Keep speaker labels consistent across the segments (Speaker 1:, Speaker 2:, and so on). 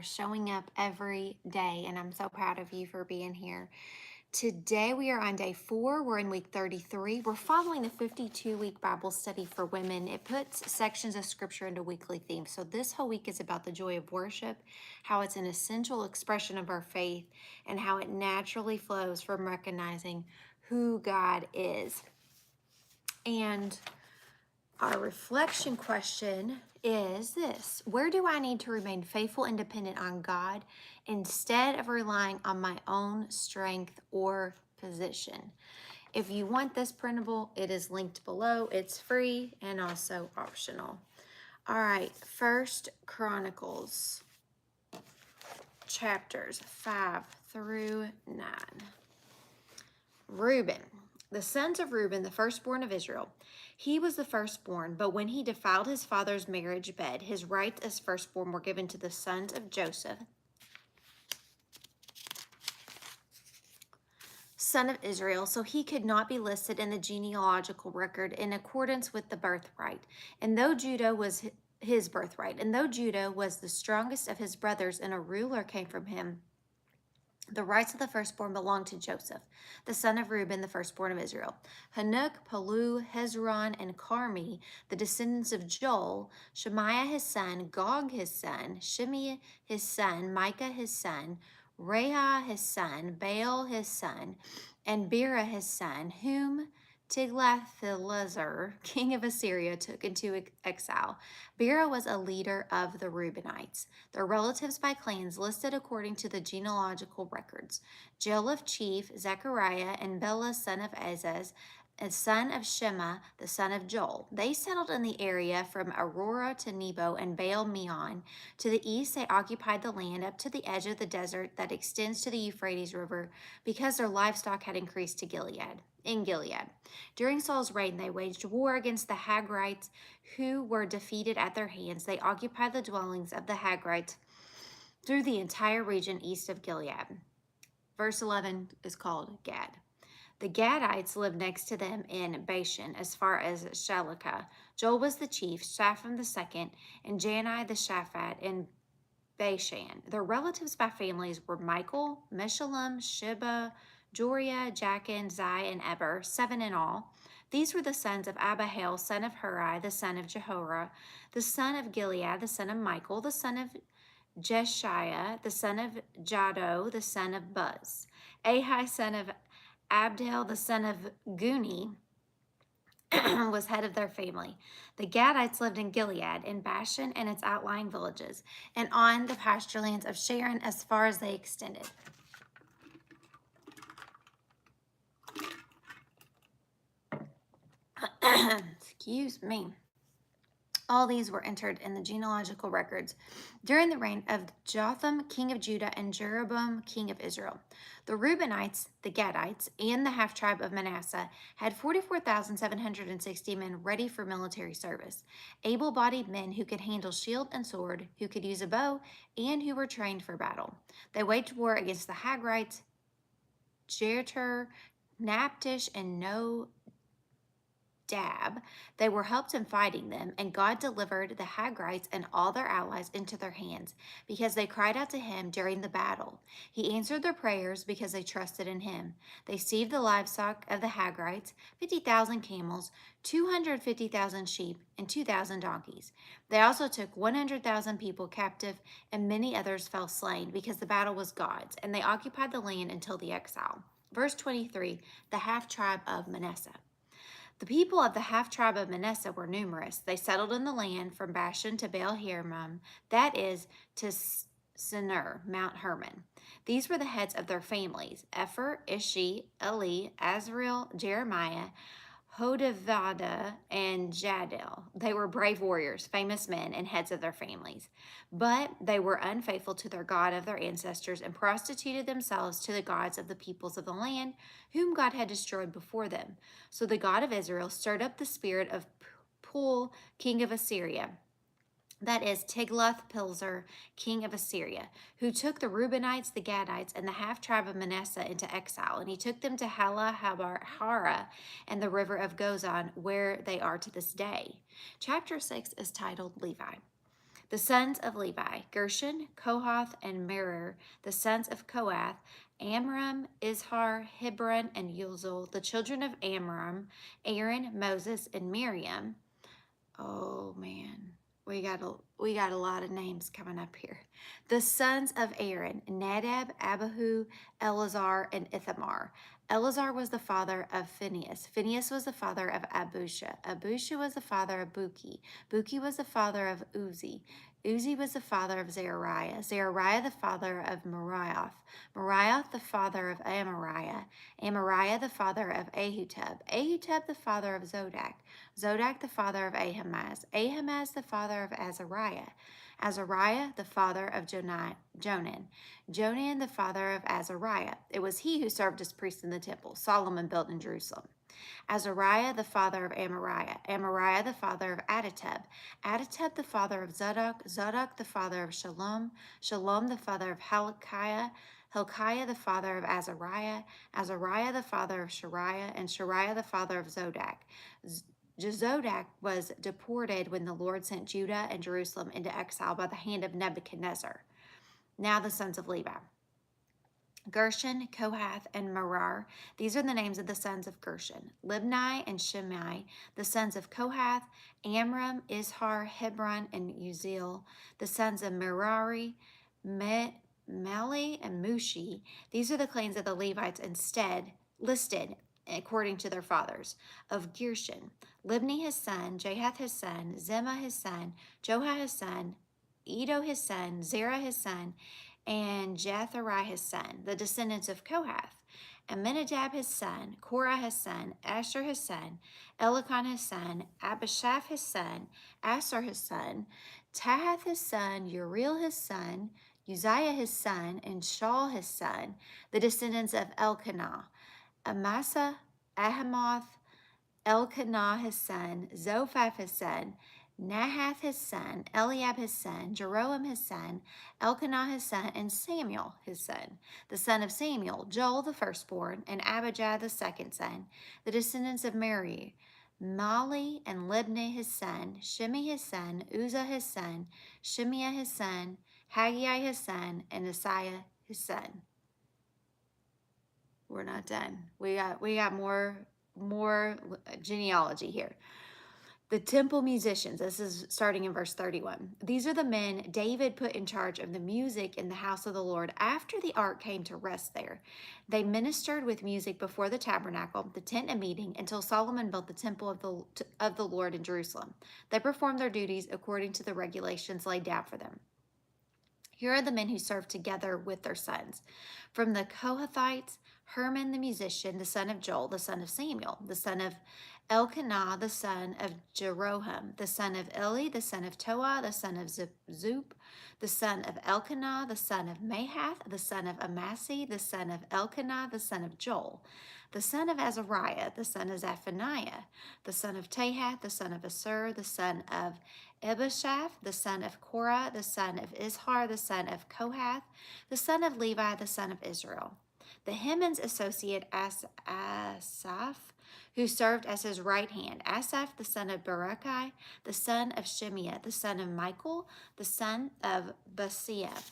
Speaker 1: are showing up every day, and I'm so proud of you for being here. Today we are on day 4. We're in week 33. We're following the 52-week Bible study for women. It puts sections of scripture into weekly themes. So this whole week is about the joy of worship, how it's an essential expression of our faith, and how it naturally flows from recognizing who God is. And our reflection question is this: where do I need to remain faithful and dependent on God instead of relying on my own strength or position? If you want this printable, it is linked below. It's free and also optional. All right, First Chronicles, chapters 5 through 9. Reuben, the sons of Reuben, the firstborn of Israel. He was the firstborn, but when he defiled his father's marriage bed, his rights as firstborn were given to the sons of Joseph, son of Israel, so he could not be listed in the genealogical record in accordance with the birthright. And though Judah was his birthright, and though Judah was the strongest of his brothers and a ruler came from him, the rights of the firstborn belonged to Joseph, the son of Reuben, the firstborn of Israel. Hanuk, Palu, Hezron, and Carmi, the descendants of Joel, Shemaiah his son, Gog his son, Shimei his son, Micah his son, Reah his son, Baal his son, and Bera his son, whom Tiglath-Pileser, king of Assyria, took into exile. Bera was a leader of the Reubenites, their relatives by clans listed according to the genealogical records. Joel chief, Zechariah, and Bela son of Azaz, a son of Shema, the son of Joel. They settled in the area from Aurora to Nebo and Baal Meon. To the east, they occupied the land up to the edge of the desert that extends to the Euphrates River because their livestock had increased to Gilead. In Gilead. During Saul's reign, they waged war against the Hagrites, who were defeated at their hands. They occupied the dwellings of the Hagrites through the entire region east of Gilead. Verse 11 is called Gad. The Gadites lived next to them in Bashan as far as Shalakah. Joel was the chief, Shaphan the second, and Jani the Shaphat in Bashan. Their relatives by families were Michael, Meshullam, Sheba, Joriah, Jachin, Zai, and Eber, 7 in all. These were the sons of Abihail, son of Huri, the son of Jehoram, the son of Gilead, the son of Michael, the son of Jeshiah, the son of Jado, the son of Buz, Ahi, son of Abdel, the son of Guni, was head of their family. The Gadites lived in Gilead, in Bashan and its outlying villages, and on the pasture lands of Sharon as far as they extended. Excuse me. All these were entered in the genealogical records during the reign of Jotham, king of Judah, and Jeroboam, king of Israel. The Reubenites, the Gadites, and the half-tribe of Manasseh had 44,760 men ready for military service, able-bodied men who could handle shield and sword, who could use a bow, and who were trained for battle. They waged war against the Hagrites, Jeter, Naptish, and Nodab. They were helped in fighting them, and God delivered the Hagrites and all their allies into their hands because they cried out to him during the battle. He answered their prayers because they trusted in him. They seized the livestock of the Hagrites, 50,000 camels, 250,000 sheep, and 2,000 donkeys. They also took 100,000 people captive, and many others fell slain because the battle was God's, and they occupied the land until the exile. Verse 23, the half-tribe of Manasseh. The people of the half-tribe of Manasseh were numerous. They settled in the land from Bashan to Baal-Hermon, that is, to Senir, Mount Hermon. These were the heads of their families: Epher, Ishi, Eli, Azrael, Jeremiah, Hodaviah, and Jadel. They were brave warriors, famous men, and heads of their families. But they were unfaithful to their God of their ancestors and prostituted themselves to the gods of the peoples of the land, whom God had destroyed before them. So the God of Israel stirred up the spirit of Pul, king of Assyria, that is Tiglath-Pileser, king of Assyria, who took the Reubenites, the Gadites, and the half-tribe of Manasseh into exile, and he took them to Hala-Hara and the river of Gozan, where they are to this day. Chapter 6 is titled Levi. The sons of Levi, Gershon, Kohath, and Merari. The sons of Kohath, Amram, Izhar, Hebron, and Uzal. The children of Amram, Aaron, Moses, and Miriam. Oh man, we got a lot of names coming up here. The sons of Aaron, Nadab, Abihu, Eleazar, and Ithamar. Eleazar was the father of Phinehas. Phinehas was the father of Abusha. Abusha was the father of Buki. Buki was the father of Uzi. Uzi was the father of Zerariah. Zerariah the father of Meraioth. Meraioth the father of Amariah. Amariah the father of Ahutub. Ahutub the father of Zodak. Zodak the father of Ahimaaz. Ahimaaz the father of Azariah. Azariah the father of Jonan. Jonan the father of Azariah. It was he who served as priest in the temple Solomon built in Jerusalem. Azariah the father of Amariah. Amariah the father of Aditub. Aditub the father of Zadok. Zadok the father of Shalom. Shalom the father of Hilkiah. Hilkiah the father of Azariah. Azariah the father of Shariah. And Shariah the father of Zodak. Zodak was deported when the Lord sent Judah and Jerusalem into exile by the hand of Nebuchadnezzar. Now the sons of Levi. Gershon, Kohath, and Merari. These are the names of the sons of Gershon. Libni and Shimei. The sons of Kohath, Amram, Izhar, Hebron, and Uzziel. The sons of Merari, Mali, and Mushi. These are the clans of the Levites instead listed according to their fathers. Of Gershon, Libni his son, Jahath his son, Zema his son, Joha his son, Edo his son, Zerah his son, and Jethariah his son. The descendants of Kohath, Aminadab his son, Korah his son, Asher his son, Elikon his son, Abishaph his son, Asher his son, Tahath his son, Uriel his son, Uzziah his son, and Shaul his son. The descendants of Elkanah, Amasa, Ahamoth, Elkanah his son, Zophah his son, Nahath his son, Eliab his son, Jeroam his son, Elkanah his son, and Samuel his son. The son of Samuel, Joel the firstborn, and Abijah the second son. The descendants of Merari, Mali and Libni his son, Shimi his son, Uzzah his son, Shimea his son, Haggai his son, and Asaiah his son. We're not done. We got more genealogy here. The temple musicians, this is starting in verse 31. These are the men David put in charge of the music in the house of the Lord after the ark came to rest there. They ministered with music before the tabernacle, the tent of meeting, until Solomon built the temple of the Lord in Jerusalem. They performed their duties according to the regulations laid down for them. Here are the men who served together with their sons. From the Kohathites, Herman the musician, the son of Joel, the son of Samuel, the son of Elkanah, the son of Jeroham, the son of Eli, the son of Toah, the son of Zup, the son of Elkanah, the son of Mahath, the son of Amasai, the son of Elkanah, the son of Joel, the son of Azariah, the son of Zephaniah, the son of Tahath, the son of Asur, the son of Ebashaph, the son of Korah, the son of Izhar, the son of Kohath, the son of Levi, the son of Israel. The Heman's associate Asaph, who served as his right hand. Asaph, the son of Berechiah, the son of Shemiah, the son of Michael, the son of Basiah.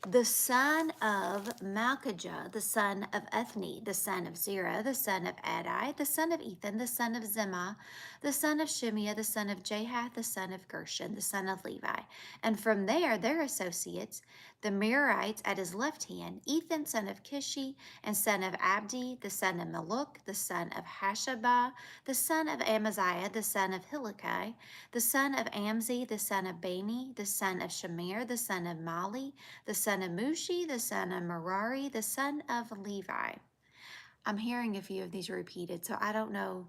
Speaker 1: The son of Malchijah, the son of Ethni, the son of Zerah, the son of Adai, the son of Ethan, the son of Zimah, the son of Shemiah, the son of Jahath, the son of Gershon, the son of Levi. And from there, their associates, the Merarites at his left hand, Ethan, son of Kishi, and son of Abdi, the son of Maluk, the son of Hashabah, the son of Amaziah, the son of Hilkiah, the son of Amzi, the son of Bani, the son of Shemer, the son of Mali, the son of Mushi, the son of Merari, the son of Levi. I'm hearing a few of these repeated, so I don't know.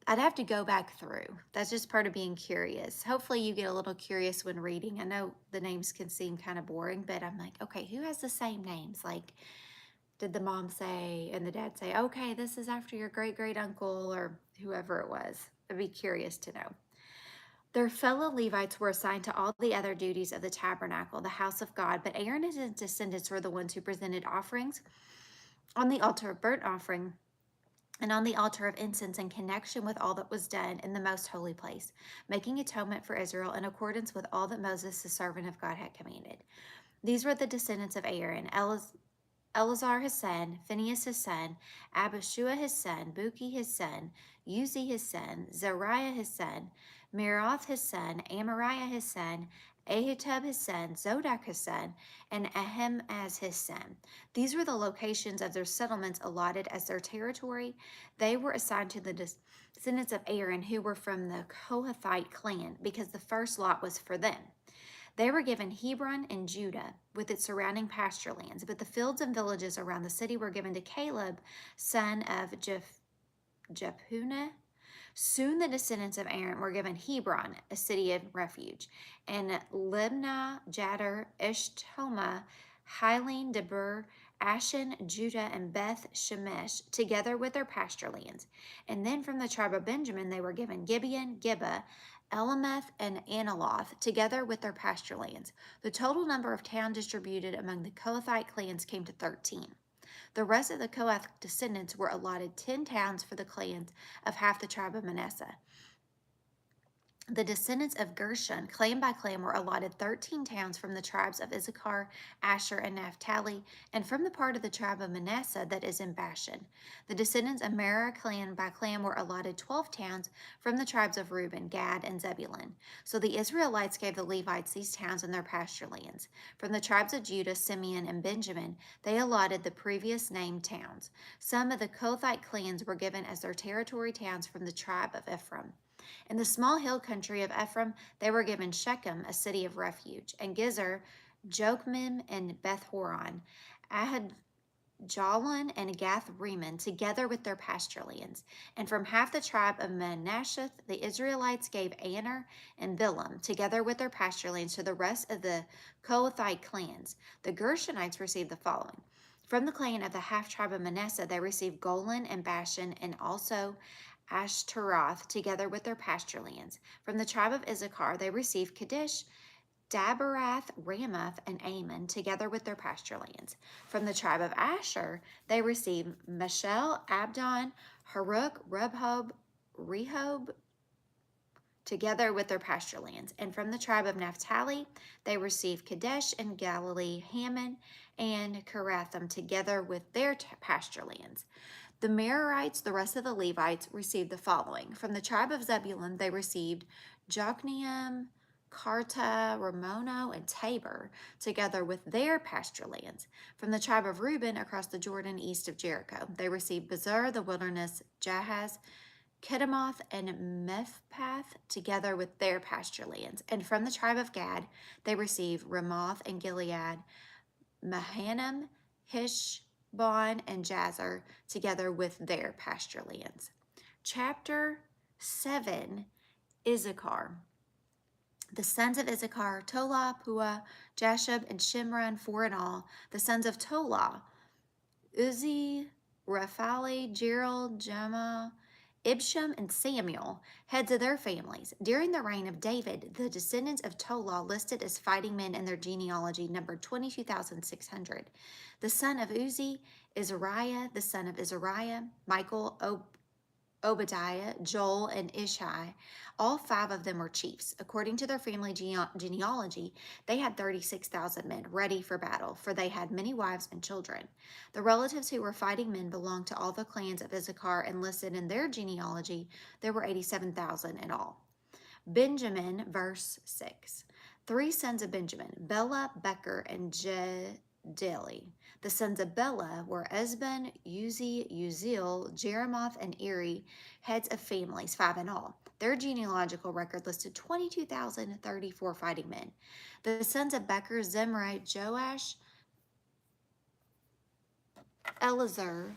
Speaker 1: I'd have to go back through. That's just part of being curious. Hopefully you get a little curious when reading. I know the names can seem kind of boring, but I'm like, okay, who has the same names? Like, did the mom say and the dad say, okay, this is after your great-great uncle or whoever it was? I'd be curious to know. Their fellow Levites were assigned to all the other duties of the tabernacle, the house of God, but Aaron and his descendants were the ones who presented offerings on the altar of burnt offering and on the altar of incense in connection with all that was done in the most holy place, making atonement for Israel in accordance with all that Moses, the servant of God, had commanded. These were the descendants of Aaron: Eleazar his son, Phinehas his son, Abishua his son, Buki his son, Uzi his son, Zariah his son, Meroth his son, Amariah his son, Ahitub his son, Zodok his son, and Ahimaaz his son. These were the locations of their settlements allotted as their territory. They were assigned to the descendants of Aaron, who were from the Kohathite clan, because the first lot was for them. They were given Hebron and Judah with its surrounding pasture lands, but the fields and villages around the city were given to Caleb, son of Jephunneh. Soon the descendants of Aaron were given Hebron, a city of refuge, and Libnah, Jadar, Eshtoma, Hilen, Debir, Ashan, Judah, and Beth Shemesh, together with their pasture lands. And then from the tribe of Benjamin they were given Gibeon, Gibeah, Elameth, and Analoth, together with their pasture lands. The total number of towns distributed among the Kohathite clans came to 13. The rest of the Kohath descendants were allotted 10 towns for the clans of half the tribe of Manasseh. The descendants of Gershon, clan by clan, were allotted 13 towns from the tribes of Issachar, Asher, and Naphtali, and from the part of the tribe of Manasseh that is in Bashan. The descendants of Merari, clan by clan, were allotted 12 towns from the tribes of Reuben, Gad, and Zebulun. So the Israelites gave the Levites these towns and their pasture lands. From the tribes of Judah, Simeon, and Benjamin, they allotted the previous named towns. Some of the Kohathite clans were given as their territory towns from the tribe of Ephraim. In the small hill country of Ephraim, they were given Shechem, a city of refuge, and Gezer, Jokmim, and Beth Horon, Ahadjalon, and Gath Rimmon, together with their pasture lands. And from half the tribe of Manasseh, the Israelites gave Aner and Bilam, together with their pasture lands, to the rest of the Kohathite clans. The Gershonites received the following. From the clan of the half tribe of Manasseh, they received Golan and Bashan, and also Ashtaroth, together with their pasture lands. From the tribe of Issachar, they received Kadesh, Daberath, Ramoth, and Ammon, together with their pasture lands. From the tribe of Asher, they received Meshel, Abdon, Haruk, Rehob, together with their pasture lands. And from the tribe of Naphtali, they received Kadesh and Galilee, Hammon, and Kirathim, together with their pasture lands. The Merarites, the rest of the Levites, received the following. From the tribe of Zebulun, they received Jokneam, Karta, Ramono, and Tabor, together with their pasture lands. From the tribe of Reuben, across the Jordan east of Jericho, they received Bezer, the wilderness, Jahaz, Kedemoth, and Mephpath, together with their pasture lands. And from the tribe of Gad, they received Ramoth and Gilead, Mahanaim, Heshbon, and Jazer, together with their pasture lands. Chapter 7, Issachar. The sons of Issachar, Tola, Pua, Jashub, and Shimron, 4 in all. The sons of Tola, Uzi, Raphali, Gerald, Jama, Ibsham, and Samuel, heads of their families. During the reign of David, the descendants of Tola, listed as fighting men in their genealogy, numbered 22,600. The son of Uzi, Izariah, the son of Izariah, Michael, Obadiah, Joel, and Ishai. All 5 of them were chiefs. According to their family genealogy, they had 36,000 men ready for battle, for they had many wives and children. The relatives who were fighting men belonged to all the clans of Issachar, and listed in their genealogy, there were 87,000 in all. Benjamin, verse 6. 3 sons of Benjamin, Bela, Becher, and Jedeli. The sons of Bela were Esban, Uzi, Uzziel, Jeremoth, and Eri, heads of families, 5 in all. Their genealogical record listed 22,034 fighting men. The sons of Becher, Zimri, Joash, Elazar,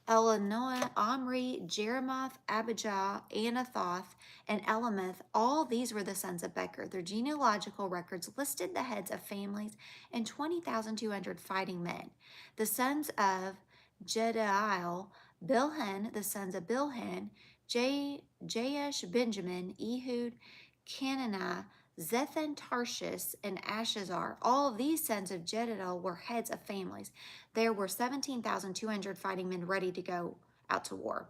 Speaker 1: Elanoah, Omri, Jeremoth, Abijah, Anathoth, and Elameth. All these were the sons of Becher. Their genealogical records listed the heads of families and 20,200 fighting men. The sons of Jediel, Bilhan, the sons of Bilhan, Jaesh, Benjamin, Ehud, Canaanah, Zethan, Tarshish, and Ashazar. All of these sons of Jediel were heads of families. There were 17,200 fighting men ready to go out to war.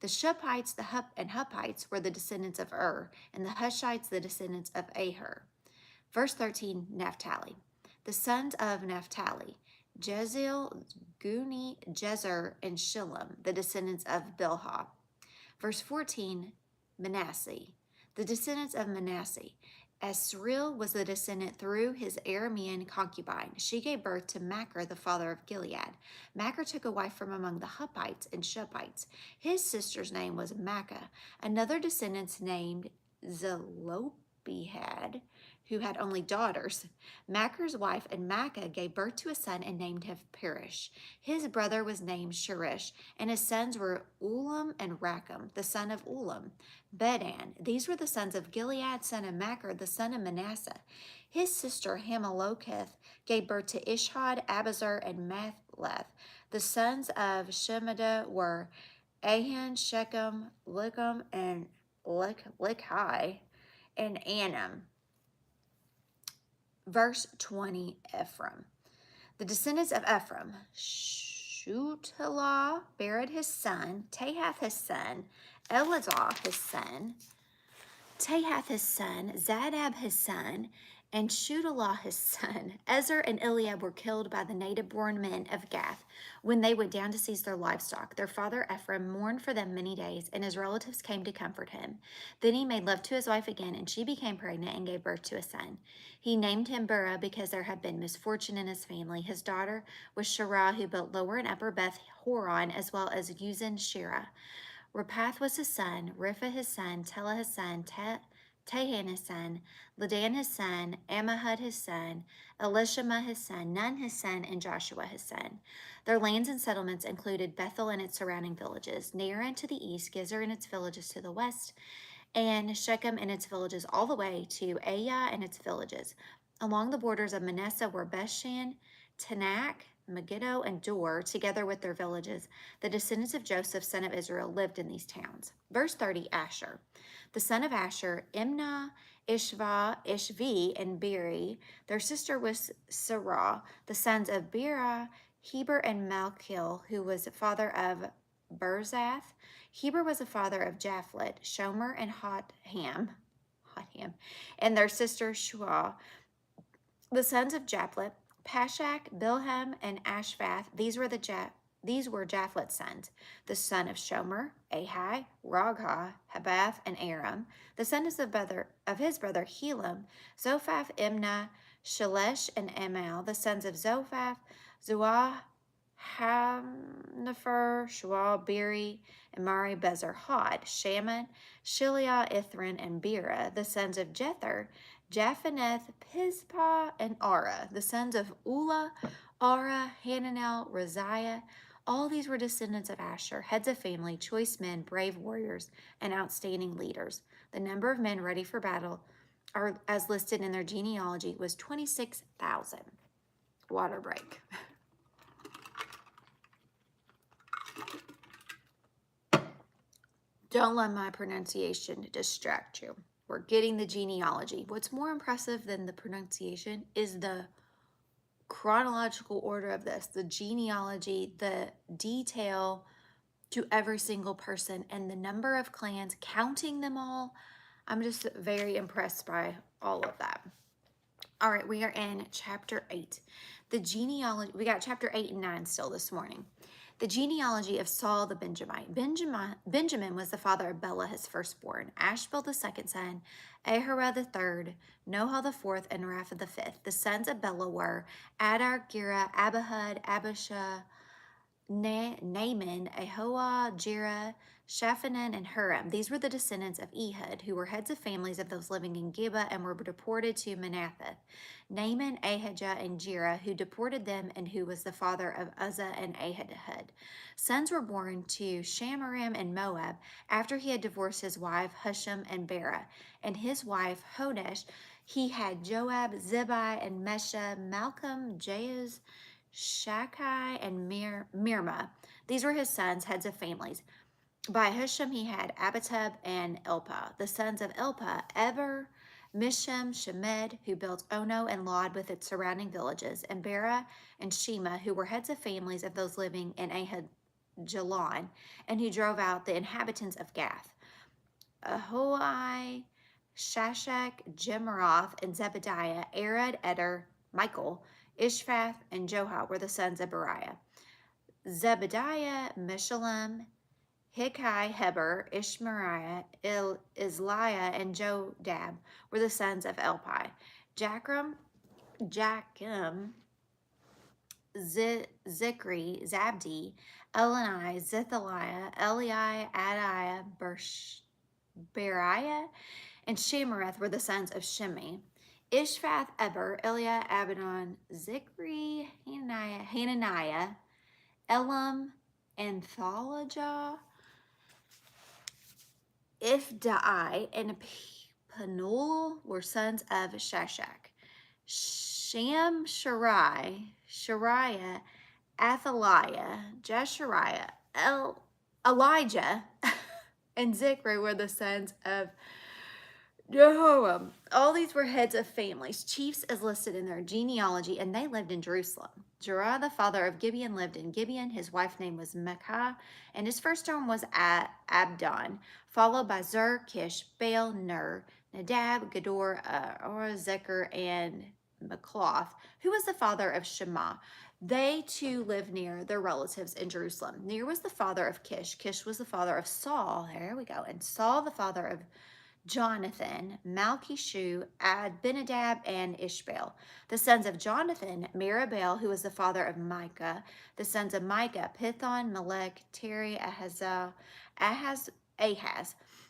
Speaker 1: The Shuppites and Huppites were the descendants of and the Hushites the descendants of Aher. Verse 13, Naphtali. The sons of Naphtali, Jeziel, Guni, Jezer, and Shillem, the descendants of Bilhah. Verse 14, Manasseh. The descendants of Manasseh. Asriel was the descendant through his Aramean concubine. She gave birth to Machir, the father of Gilead. Machir took a wife from among the Huppites and Shuppites. His sister's name was Makkah. Another descendant named Zelophehad, who had only daughters. Machir's wife and Makkah gave birth to a son and named him Perish. His brother was named Sherish, and his sons were Ulam and Racham, the son of Ulam. Bedan. These were the sons of Gilead, son of Machir, the son of Manasseh. His sister Hamaloketh gave birth to Ishhad, Abazar, and Mathleth. The sons of Shemida were Ahan, Shechem, Lichem, and Likhai, and Anam. Verse 20, Ephraim. The descendants of Ephraim, Shutelah, Bered his son, Tahath his son, Elazar his son, Tahath his son, Zadab his son, and Shutelah his son. Ezer and Eliab were killed by the native-born men of Gath when they went down to seize their livestock. Their father Ephraim mourned for them many days, and his relatives came to comfort him. Then he made love to his wife again, and she became pregnant and gave birth to a son. He named him Burah because there had been misfortune in his family. His daughter was Sherah, who built Lower and Upper Beth Horon, as well as Uzan Shirah. Rapath was his son, Ripha his son, Telah his son, Tahan his son, Ladan his son, Ammihud his son, Elishama his son, Nun his son, and Joshua his son. Their lands and settlements included Bethel and its surrounding villages, Naaran to the east, Gezer and its villages to the west, and Shechem and its villages all the way to Aiah and its villages. Along the borders of Manasseh were Bethshan, Tanakh, Megiddo, and Dor, together with their villages. The descendants of Joseph, son of Israel, lived in these towns. Verse 30, Asher. The son of Asher, Imnah, Ishvi, and Beri. Their sister was Sarah. The sons of Bera, Heber and Malchil, who was father of Berzath. Heber was the father of Japhlet, Shomer, and Hotham, and their sister Shua. The sons of Japhlet, Pashak, Bilham, and Ashvath. These were Japhlet's sons. The son of Shomer, Ahai, Ragha, Habath, and Aram. The sons of his brother Helam, Zophaph, Imnah, Shelesh, and Amal. The sons of Zophaph, Zuah, Hamnepher, Shual, Beri, and Mari, Bezer, Hod, Shaman, Shiliah, Ithran, and Bera. The sons of Jether, Japhaneth, Pispah, and Ara. The sons of Ulah, Ara, Hananel, Raziah. All these were descendants of Asher, heads of family, choice men, brave warriors, and outstanding leaders. The number of men ready for battle, as listed in their genealogy, was 26,000. Water break. Don't let my pronunciation distract you. We're getting the genealogy. What's more impressive than the pronunciation is the chronological order of this, the genealogy, the detail to every single person, and the number of clans, counting them all. I'm just very impressed by all of that. All right, we are in chapter 8. The genealogy, we got chapter 8 and 9 still this morning. The genealogy of Saul the Benjamite. Benjamin was the father of Bela, his firstborn, Ashbel the second son, Ahara the third, Noha the fourth, and Rapha the fifth. The sons of Bela were Adar, Gera, Abihud, Abishah, Naaman, Ahoah, Jera, Shaphanan, and Huram. These were the descendants of Ehud, who were heads of families of those living in Gibeah and were deported to Manasseh. Naaman, Ahijah, and Jera, who deported them, and who was the father of Uzzah and Ahihud. Sons were born to Shamaram and Moab after he had divorced his wife Husham and Bera, and his wife Hodesh. He had Joab, Zibai, and Mesha, Malcolm, Jaez, Shakai, and Mirma. These were his sons, heads of families. By Husham he had Abitub and Elpah. The sons of Elpah, Eber, Misham, Shemed, who built Ono and Lod with its surrounding villages, and Bera and Shema, who were heads of families of those living in Jalon, and who drove out the inhabitants of Gath. Ahoi, Shashak, Jimroth, and Zebediah, Arad, Eder, Michael, Ishvath, and Joha were the sons of Beriah. Zebediah, Meshullam, Hikai, Heber, Ishmariah, Isliah, and Jodab were the sons of Elpi. Jachim, Zikri, Zabdi, Elani, Zithaliah, Eliai, Adiah, Beriah, and Shemareth were the sons of Shimi. Ishvath, Eber, Eliah, Abaddon, Zikri, Hananiah, Elam, and Thalajah, Ifdai, and Panul were sons of Shashak. Shariah, Athaliah, Jeshariah, Elijah, and Zikri were the sons of Jehoram. All these were heads of families, chiefs as listed in their genealogy, and they lived in Jerusalem. Jerah, the father of Gibeon, lived in Gibeon. His wife's name was Micah, and his firstborn was Abdon, followed by Zur, Kish, Baal, Ner, Nadab, Gedor, Zecher, and Mikloth, who was the father of Shema. They too lived near their relatives in Jerusalem. Ner was the father of Kish. Kish was the father of Saul. There we go. And Saul, the father of Jonathan, Malchishu, Abinadab, and Ishbaal. The sons of Jonathan, Mirabel, who was the father of Micah. The sons of Micah, Pithon, Melech, Teri, Ahaz.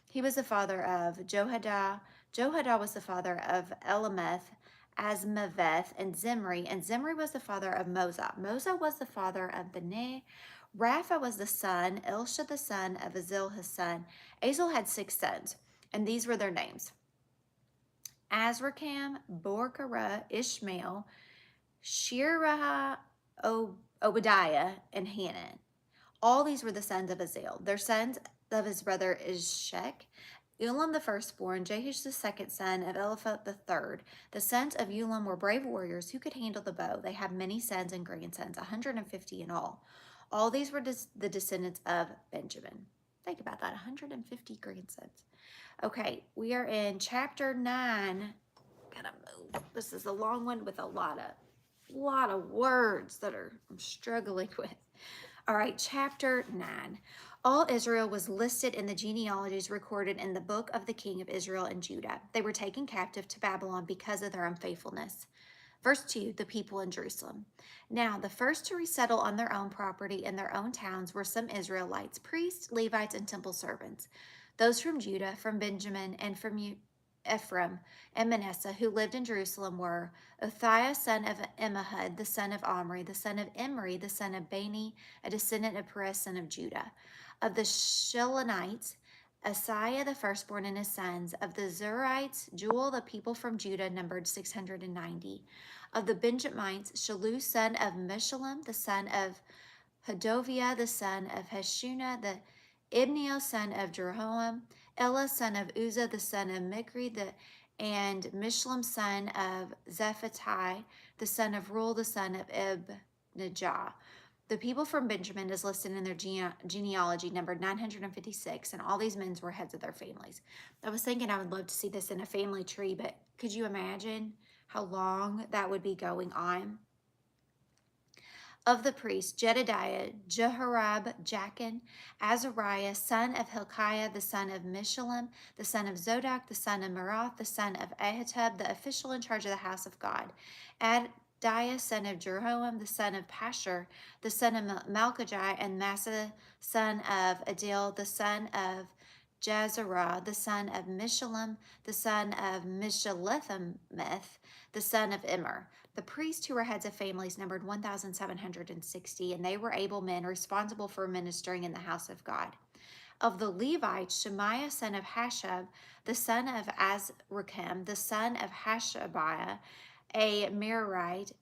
Speaker 1: He was the father of Johadah. Johadah was the father of Elameth, Asmaveth, and Zimri was the father of Moza. Moza was the father of Beneh. Rapha was the son, Elsha the son of Azil his son. Azel had 6 sons, and these were their names: Azrikam, Borkara, Ishmael, Shirah, Obadiah, and Hanan. All these were the sons of Azel. Their sons of his brother Ishek, Ulam the firstborn, Jehush the second son of Eliphalet the third. The sons of Ulam were brave warriors who could handle the bow. They had many sons and grandsons, 150 in all. All these were the descendants of Benjamin. Think about that, 150 grandsons. Okay, we are in chapter 9. Gotta move. This is a long one with a lot of words that I'm struggling with. All right, chapter 9. All Israel was listed in the genealogies recorded in the book of the king of Israel and Judah. They were taken captive to Babylon because of their unfaithfulness. Verse 2, the people in Jerusalem. Now, the first to resettle on their own property in their own towns were some Israelites, priests, Levites, and temple servants. Those from Judah, from Benjamin, and from Ephraim and Manasseh, who lived in Jerusalem, were Uthiah, son of Ammihud, the son of Omri, the son of Imri, the son of Bani, a descendant of Perez, son of Judah. Of the Shilonites, Asaiah the firstborn and his sons. Of the Zurites, Jewel, the people from Judah, numbered 690. Of the Benjamites, Shalu, son of Meshullam, the son of Hodoviah, the son of Heshunah, the Ibneo, son of Jeroham, Ella, son of Uzzah, the son of Mikri, and Mishlam, son of Zephatai, the son of Rul, the son of Ibnijah. The people from Benjamin, is listed in their genealogy, numbered 956, and all these men were heads of their families. I was thinking I would love to see this in a family tree, but could you imagine how long that would be going on? Of the priests, Jedediah, Jehoram, Jachin, Azariah, son of Hilkiah, the son of Meshullam, the son of Zodok, the son of Merath, the son of Ahitub, the official in charge of the house of God. Adiah, son of Jeroham, the son of Pashur, the son of Malchijah, and Massa, son of Adil, the son of Jazarah, the son of Meshullam, the son of Mishalethemeth, the son of Immer. The priests, who were heads of families, numbered 1,760, and they were able men responsible for ministering in the house of God. Of the Levites, Shemaiah, son of Hashab, the son of Azrikam, the son of Hashabiah, a Merarite,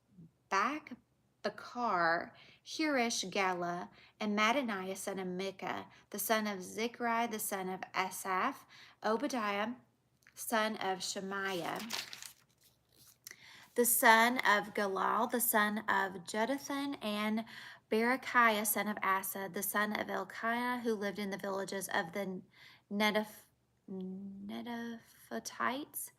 Speaker 1: Bakar, Hirish, Gala, and Mattaniah, son of Micah, the son of Zikri, the son of Asaph, Obadiah, son of Shemaiah, the son of Galal, the son of Jeduthun, and Berechiah, son of Asa, the son of Elkiah, who lived in the villages of the Netophathites,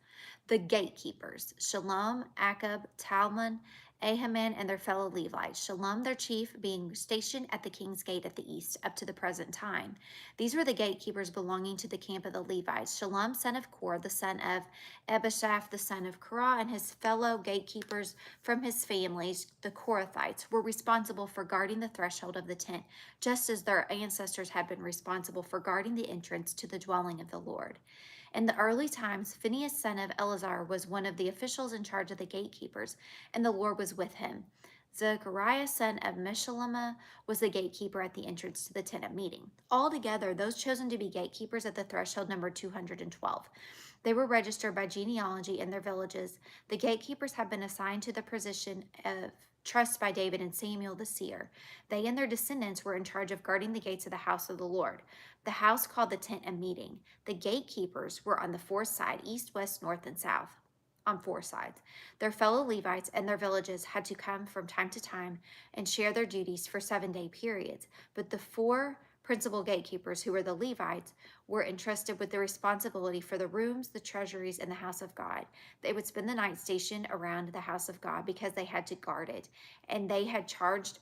Speaker 1: the gatekeepers, Shalom, Akab, Talmon, Ahiman, and their fellow Levites. Shalom, their chief, being stationed at the king's gate at the east, up to the present time. These were the gatekeepers belonging to the camp of the Levites. Shalom, son of Kor, the son of Ebashaph, the son of Korah, and his fellow gatekeepers from his families, the Korathites, were responsible for guarding the threshold of the tent, just as their ancestors had been responsible for guarding the entrance to the dwelling of the Lord. In the early times, Phinehas, son of Eleazar, was one of the officials in charge of the gatekeepers, and the Lord was with him. Zechariah, son of Meshullam, was the gatekeeper at the entrance to the tent of meeting. Altogether, those chosen to be gatekeepers at the threshold numbered 212. They were registered by genealogy in their villages. The gatekeepers had been assigned to the position of trust by David and Samuel the seer. They and their descendants were in charge of guarding the gates of the house of the Lord, the house called the tent of meeting. The gatekeepers were on the fourth side, east, west, north, and south, on four sides. Their fellow Levites and their villages had to come from time to time and share their duties for 7-day periods, but the four principal gatekeepers, who were the Levites, were entrusted with the responsibility for the rooms, the treasuries, and the house of God. They would spend the night stationed around the house of God because they had to guard it, and they had charge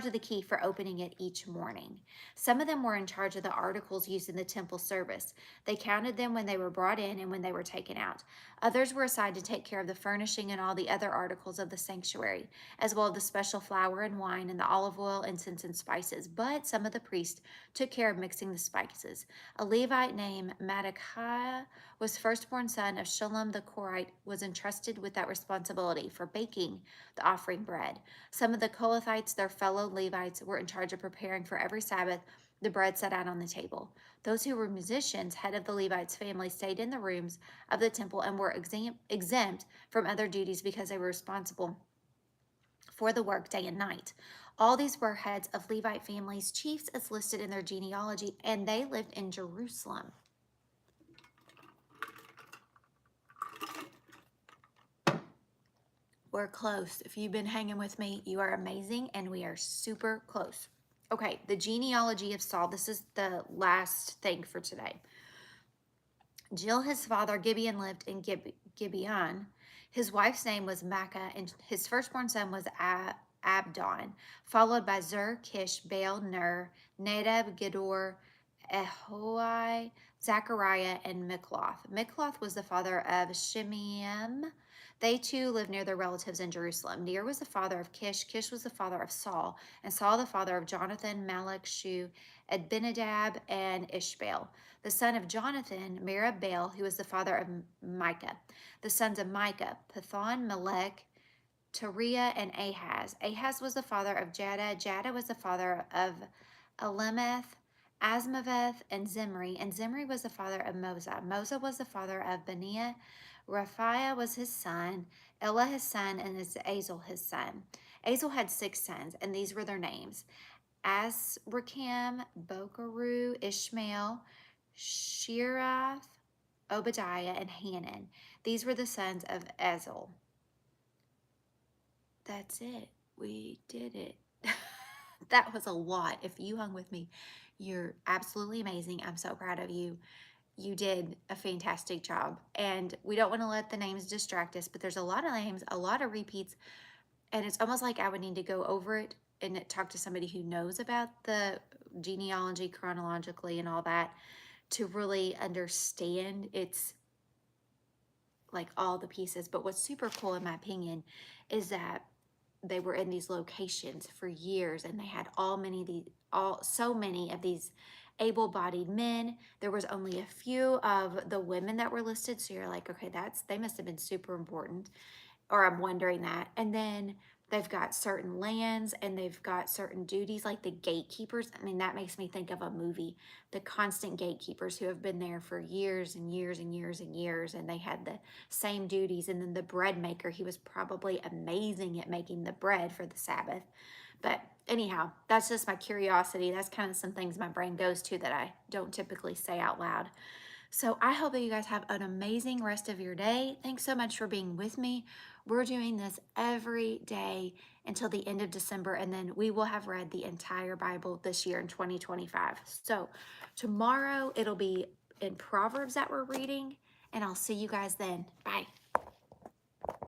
Speaker 1: of the key for opening it each morning. Some of them were in charge of the articles used in the temple service. They counted them when they were brought in and when they were taken out. Others were assigned to take care of the furnishing and all the other articles of the sanctuary, as well as the special flour and wine and the olive oil, incense, and spices. But some of the priests took care of mixing the spices. A Levite named Mattathiah was firstborn son of Shallum the Korite, was entrusted with that responsibility for baking the offering bread. Some of the Kohathites, their fellow Levites, were in charge of preparing for every Sabbath the bread set out on the table. Those who were musicians, head of the Levites' family, stayed in the rooms of the temple and were exempt from other duties because they were responsible for the work day and night. All these were heads of Levite families, chiefs as listed in their genealogy, and they lived in Jerusalem. We're close. If you've been hanging with me, you are amazing, and we are super close. Okay, the genealogy of Saul. This is the last thing for today. Jill, his father, Gibeon, lived in Gibeon. His wife's name was Maacah, and his firstborn son was Abdon, followed by Zur, Kish, Baal, Ner, Nadab, Gedor, Ehoi, Zechariah, and Mikloth. Mikloth was the father of Shimeam. They too lived near their relatives in Jerusalem. Ner was the father of Kish. Kish was the father of Saul, and Saul the father of Jonathan, Malach, Shu, Abinadab, and Ishbaal. The son of Jonathan, Merib-Baal, who was the father of Micah. The sons of Micah, Pithon, Melech, Teriah, and Ahaz. Ahaz was the father of Jada. Jada was the father of Alemeth, Asmaveth, and Zimri was the father of Moza. Moza was the father of Beniah. Raphiah was his son, Elah his son, and Azel his son. Azel had 6 sons, and these were their names: Azrikam, Bokeru, Ishmael, Sheerath, Obadiah, and Hanan. These were the sons of Azel. That's it. We did it. That was a lot. If you hung with me, you're absolutely amazing. I'm so proud of you. You did a fantastic job. And we don't want to let the names distract us, but there's a lot of names, a lot of repeats, and it's almost like I would need to go over it and talk to somebody who knows about the genealogy chronologically and all that to really understand it's like all the pieces. But what's super cool, in my opinion, is that they were in these locations for years, and they had so many of these able-bodied men. There was only a few of the women that were listed, so you're like, okay, they must have been super important, or I'm wondering that. And then they've got certain lands and they've got certain duties, like the gatekeepers. I mean, that makes me think of a movie, the constant gatekeepers who have been there for years and years and years and years, and they had the same duties. And then the bread maker, he was probably amazing at making the bread for the Sabbath. But anyhow, that's just my curiosity. That's kind of some things my brain goes to that I don't typically say out loud. So I hope that you guys have an amazing rest of your day. Thanks so much for being with me. We're doing this every day until the end of December, and then we will have read the entire Bible this year in 2025. So tomorrow it'll be in Proverbs that we're reading, and I'll see you guys then. Bye.